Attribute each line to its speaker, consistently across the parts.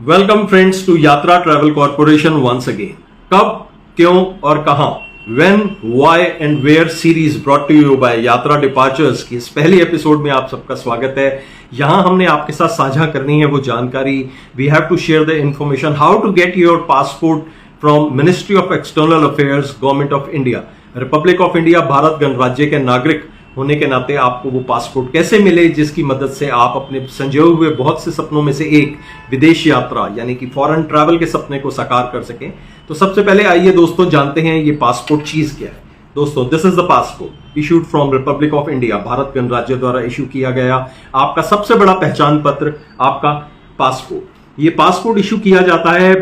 Speaker 1: Welcome friends to Yatra travel corporation once again. कब, क्यों और कहां, when, why and where series brought to you by Yatra departures की इस पहली एपिसोड में आप सबका स्वागत है। यहां हमने आपके साथ साझा करनी है वो जानकारी। We have to share the information how to get your passport from ministry of external affairs, government of India, republic of India, Bharat गणराज्य के नागरिक होने के नाते आपको वो पासपोर्ट कैसे मिले जिसकी मदद से आप अपने संजोए हुए बहुत से सपनों में से एक विदेश यात्रा यानी कि फॉरेन ट्रैवल के सपने को साकार कर सकें। तो सबसे पहले आइए दोस्तों जानते हैं ये पासपोर्ट चीज क्या है। दोस्तों, this is the passport issued from Republic of India, Bharat गणराज्य द्वारा इशू किया गया आपका सबसे बड़ा पहचान पत्र, आपका पासपोर्ट। ये पासपोर्ट इशू किया जाता है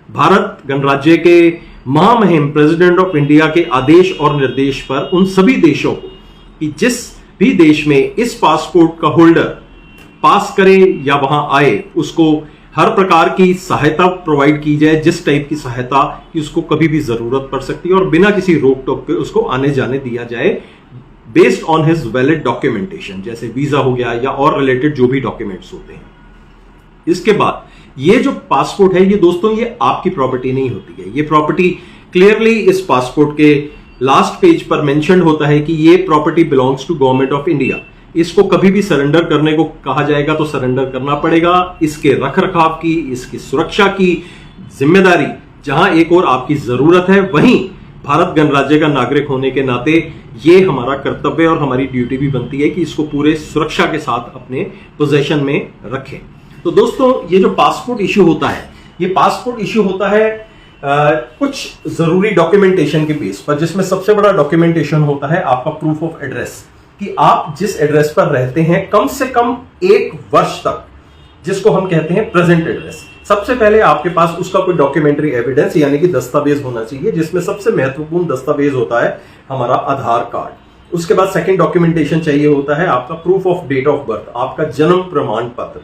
Speaker 1: भारत गणराज्य के महामहिम प्रेसिडेंट ऑफ इंडिया के आदेश और निर्देश पर उन सभी देशों को कि जिस भी देश में इस पासपोर्ट का होल्डर पास करे या वहां आए उसको हर प्रकार की सहायता प्रोवाइड की जाए, जिस टाइप की सहायता कि उसको कभी भी जरूरत पड़ सकती है और बिना किसी रोक टोक के उसको आने जाने दिया जाए based on his valid documentation, जैसे वीजा हो गया या और रिलेटेड जो भी डॉक्यूमेंट्स होते हैं। इसके बाद ये जो पासपोर्ट है ये दोस्तों ये आपकी प्रॉपर्टी नहीं होती है। ये प्रॉपर्टी क्लियरली इस पासपोर्ट के लास्ट पेज पर मेंशन होता है कि ये property belongs to government of India. इसको कभी भी सरेंडर करने को कहा जाएगा तो सरेंडर करना पड़ेगा। इसके रखरखाव की, इसकी सुरक्षा की जिम्मेदारी जहां एक और आपकी जरूरत है, वहीं भारत गणराज्य का नागरिक होने के नाते ये हमारा कर्तव्य और हमारी ड्यूटी भी बनती है कि इसको पूरे सुरक्षा के साथ अपने पोजेशन में रखें। तो दोस्तों, ये जो पासपोर्ट इश्यू होता है, ये पासपोर्ट इश्यू होता है कुछ जरूरी डॉक्यूमेंटेशन के बेस पर, जिसमें सबसे बड़ा डॉक्यूमेंटेशन होता है आपका प्रूफ ऑफ एड्रेस, कि आप जिस एड्रेस पर रहते हैं कम से कम 1 वर्ष तक, जिसको हम कहते हैं प्रेजेंट एड्रेस। सबसे पहले आपके पास उसका कोई डॉक्यूमेंट्री एविडेंस यानी कि दस्तावेज होना चाहिए, जिसमें सबसे महत्वपूर्ण दस्तावेज होता है हमारा आधार कार्ड। उसके बाद सेकंड डॉक्यूमेंटेशन चाहिए होता है आपका proof of date of birth, आपका जन्म प्रमाण पत्र।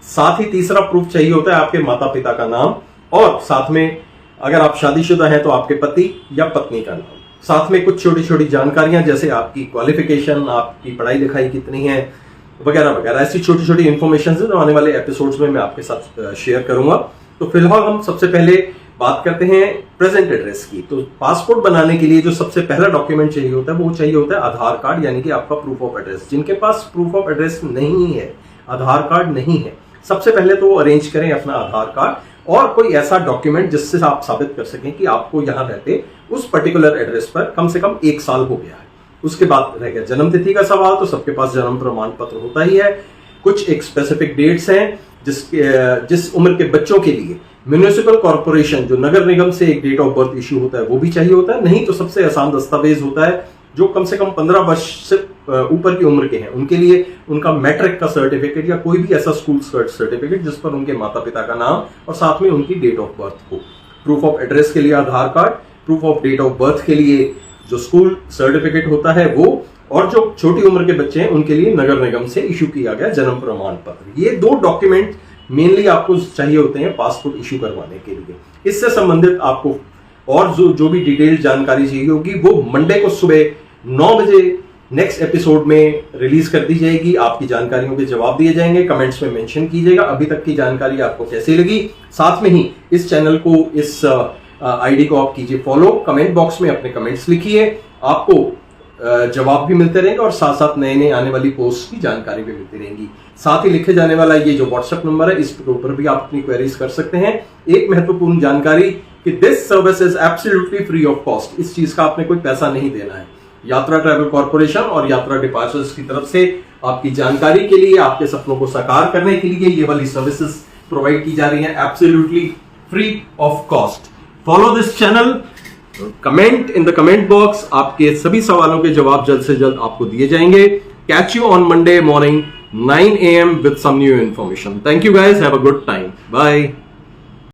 Speaker 1: साथ ही तीसरा प्रूफ चाहिए होता है आपके माता पिता का नाम, और साथ में अगर आप शादीशुदा हैं तो आपके पति या पत्नी का नाम। साथ में कुछ छोटी छोटी जानकारियां जैसे आपकी क्वालिफिकेशन, आपकी पढ़ाई लिखाई कितनी है, वगैरह वगैरह, ऐसी छोटी छोटी इंफॉर्मेशन है जो आने वाले एपिसोड्स में मैं आपके साथ शेयर करूंगा। तो फिलहाल हम सबसे पहले बात करते हैं प्रेजेंट एड्रेस की। तो पासपोर्ट बनाने के लिए जो सबसे पहला डॉक्यूमेंट चाहिए होता है वो चाहिए होता है आधार कार्ड, यानी कि आपका प्रूफ ऑफ एड्रेस। जिनके पास प्रूफ ऑफ एड्रेस नहीं है, आधार कार्ड नहीं है, सबसे पहले तो अरेंज करें अपना आधार कार्ड और कोई ऐसा डॉक्यूमेंट जिससे आप साबित कर सकें कि आपको यहां रहते उस पर्टिकुलर एड्रेस पर कम से कम 1 साल हो गया है। उसके बाद रह गया जन्म तिथि का सवाल, तो सबके पास जन्म प्रमाण पत्र होता ही है। कुछ एक स्पेसिफिक डेट्स हैं जिस उम्र के बच्चों के लिए म्युनिसिपल कॉर्पोरेशन जो नगर निगम से एक डेट ऑफ बर्थ इश्यू होता है वो भी चाहिए होता है। नहीं तो सबसे आसान दस्तावेज होता है जो कम से कम 15 वर्ष से ऊपर की उम्र के हैं उनके लिए उनका मैट्रिक का सर्टिफिकेट या कोई भी ऐसा स्कूल सर्टिफिकेट जिस पर उनके माता पिता का नाम और साथ में उनकी डेट ऑफ बर्थ हो। प्रूफ ऑफ एड्रेस के लिए Aadhaar card, proof of date of birth के लिए जो स्कूल सर्टिफिकेट होता है वो, और जो छोटी उम्र के बच्चे हैं उनके लिए नगर निगम से इश्यू किया गया जन्म प्रमाण पत्र। ये 2 डॉक्यूमेंट मेनली आपको चाहिए होते हैं पासपोर्ट इश्यू करवाने के लिए। इससे संबंधित आपको और जो भी डिटेल जानकारी चाहिए होगी वो मंडे को सुबह 9 बजे नेक्स्ट एपिसोड में रिलीज कर दी जाएगी। आपकी जानकारियों के जवाब दिए जाएंगे, कमेंट्स में मेंशन कीजिएगा अभी तक की जानकारी आपको कैसी लगी। साथ में ही इस चैनल को, इस आईडी को आप कीजिए फॉलो, कमेंट बॉक्स में अपने कमेंट्स लिखिए, आपको जवाब भी मिलते रहेंगे और साथ साथ नए नए आने वाली पोस्ट की जानकारी भी मिलती रहेंगी। साथ ही लिखे जाने वाला ये जो व्हाट्सएप नंबर है इस पर भी आप अपनी क्वेरीज कर सकते हैं। एक महत्वपूर्ण जानकारी कि this service is absolutely free of cost, इस चीज का आपने कोई पैसा नहीं देना है। यात्रा ट्रैवल कॉर्पोरेशन और यात्रा डिपार्चर्स की तरफ से आपकी जानकारी के लिए, आपके सपनों को साकार करने के लिए ये वाली सर्विसेज प्रोवाइड की जा रही हैं absolutely free of cost. Follow this channel, comment in the comment box, आपके सभी सवालों के जवाब जल्द से जल्द आपको दिए जाएंगे। Catch you on Monday morning 9 AM with some new information. Thank you guys, have a good time. Bye.